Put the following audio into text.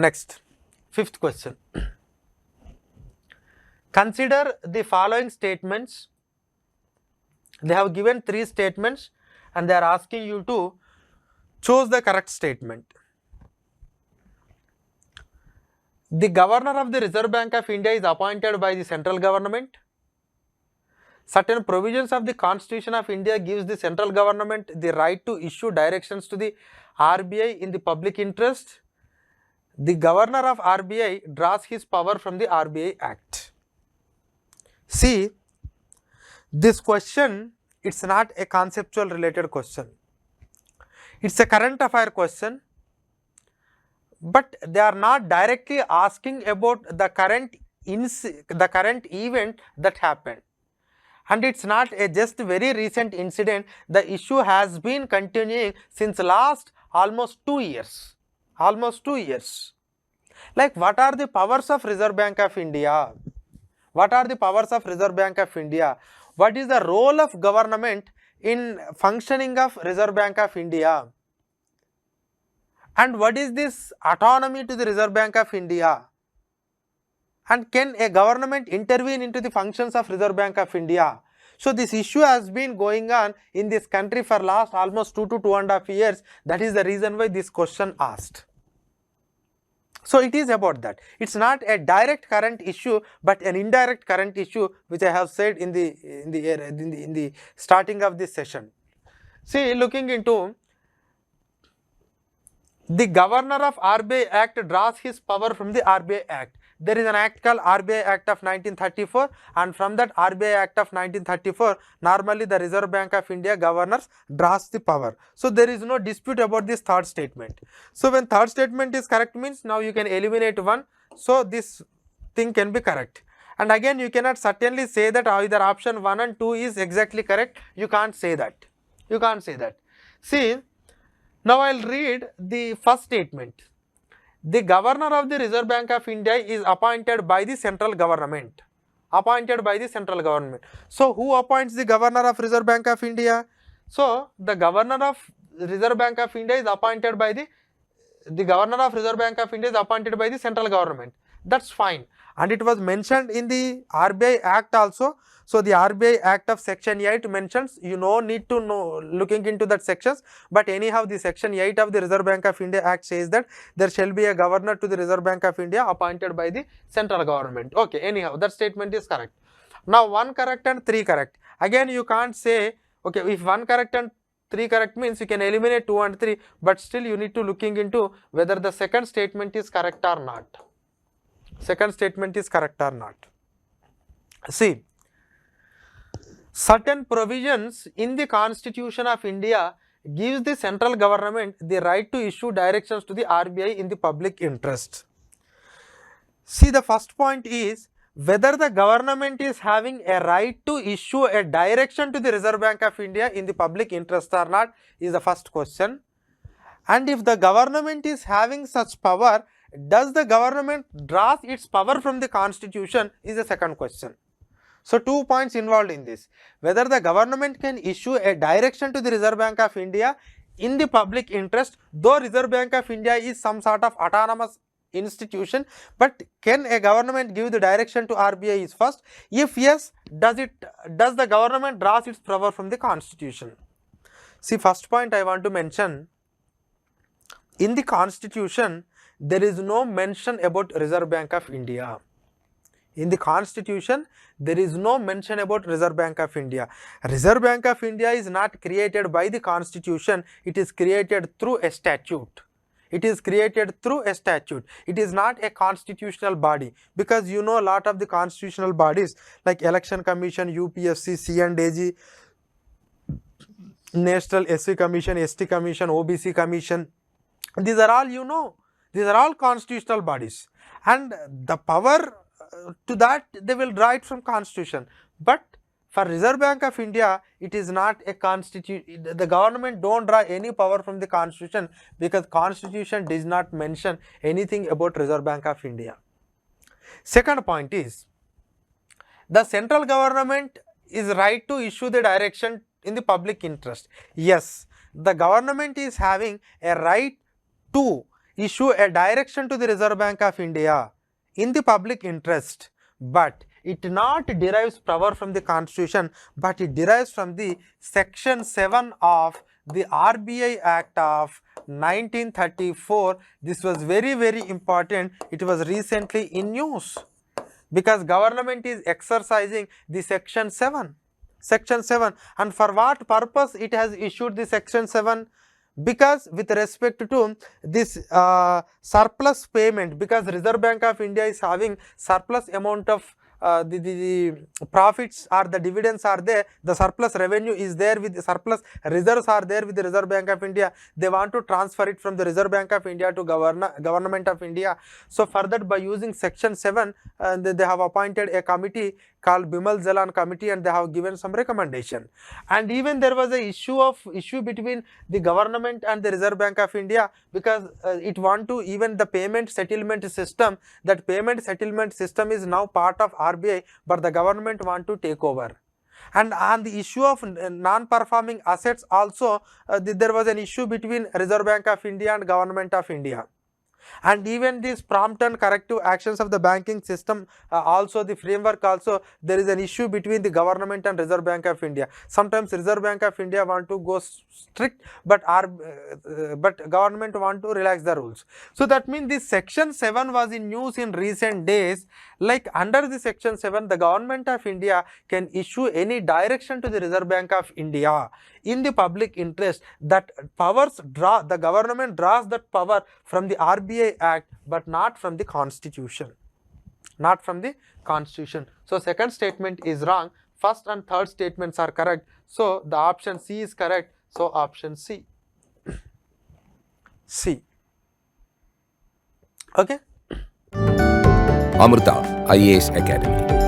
Next, fifth question. Consider the following statements. They have given 3 statements and they are asking you to choose the correct statement. The governor of the Reserve Bank of India is appointed by the central government. Certain provisions of the Constitution of India gives the central government the right to issue directions to the RBI in the public interest. The governor of RBI draws his power from the RBI Act. See, this question, it's not a conceptual related question. It's a current affair question, but they are not directly asking about the current event that happened. And it's not a just very recent incident. The issue has been continuing since last almost 2 years. Almost 2 years. Like, what are the powers of Reserve Bank of India? What are the powers of Reserve Bank of India? What is the role of government in functioning of Reserve Bank of India? And what is this autonomy to the Reserve Bank of India? And can a government intervene into the functions of Reserve Bank of India? So this issue has been going on in this country for last almost 2 to 2.5 years. That is the reason why this question asked. So it is about that. It's not a direct current issue, but an indirect current issue, which I have said in the starting of this session. See, looking into the governor of RBI Act draws his power from the RBI Act. There is an act called RBI Act of 1934, and from that RBI Act of 1934, normally the Reserve Bank of India governors draws the power. So there is no dispute about this third statement. So when third statement is correct means now you can eliminate one. So this thing can be correct. And again, you cannot certainly say that either option 1 and 2 is exactly correct. You can't say that. You can't say that. See, now I will read the first statement. The governor of the Reserve Bank of India is appointed by the central government. Appointed by the central government. So who appoints the governor of Reserve Bank of India? So the governor of Reserve Bank of India is appointed by the governor of Reserve Bank of India is appointed by the central government. That's fine. And it was mentioned in the RBI Act also. So the RBI Act of Section 8 mentions, you need to know looking into that sections, but anyhow the Section 8 of the Reserve Bank of India Act says that there shall be a governor to the Reserve Bank of India appointed by the central government. Okay, anyhow that statement is correct. Now 1 correct and 3 correct. Again you can't say, okay, if 1 correct and 3 correct means you can eliminate 2 and 3, but still you need to looking into whether the second statement is correct or not. Second statement is correct or not. See, certain provisions in the Constitution of India gives the central government the right to issue directions to the RBI in the public interest. See, the first point is whether the government is having a right to issue a direction to the Reserve Bank of India in the public interest or not is the first question. And if the government is having such power, does the government draw its power from the Constitution is the second question. So 2 points involved in this. Whether the government can issue a direction to the Reserve Bank of India in the public interest, though Reserve Bank of India is some sort of autonomous institution, but can a government give the direction to RBI is first. If yes, does the government draws its power from the Constitution? See, first point I want to mention, in the Constitution there is no mention about Reserve Bank of India. In the Constitution, there is no mention about Reserve Bank of India. Reserve Bank of India is not created by the Constitution, it is created through a statute. It is created through a statute. It is not a constitutional body, because a lot of the constitutional bodies like Election Commission, UPSC, C&AG, National SC Commission, ST Commission, OBC Commission, these are all these are all constitutional bodies, and the power to that they will draw it from Constitution. But for Reserve Bank of India, it is not a constitution. The government don't draw any power from the Constitution, because Constitution does not mention anything about Reserve Bank of India. Second point is, the central government is right to issue the direction in the public interest. Yes, the government is having a right to issue a direction to the Reserve Bank of India in the public interest, but it not derives power from the constitution, but it derives from the section 7 of the RBI Act of 1934. This was very, very important. It was recently in news because government is exercising the section 7. Section 7, and for what purpose it has issued the section 7? Because with respect to this surplus payment, because Reserve Bank of India is having surplus amount of the profits or the dividends are there, the surplus revenue is there, with the surplus reserves are there with the Reserve Bank of India. They want to transfer it from the Reserve Bank of India to Government of India. So for that, by using section 7, they have appointed a committee called Bimal Jalan committee, and they have given some recommendation. And even there was a issue between the government and the Reserve Bank of India, because it want to even the payment settlement system, that payment settlement system is now part of RBI, but the government want to take over. And on the issue of non-performing assets also, there was an issue between Reserve Bank of India and Government of India. And even these prompt and corrective actions of the banking system, also the framework also, there is an issue between the government and Reserve Bank of India. Sometimes Reserve Bank of India want to go strict, but government want to relax the rules. So that means this section 7 was in news in recent days. Like under the section 7, the government of India can issue any direction to the Reserve Bank of India in the public interest. That the government draws that power from the RBI Act, but not from the constitution. Not from the constitution. So second statement is wrong. First and third statements are correct. So the option C is correct. So option C. C. Okay. Amrita IAS Academy.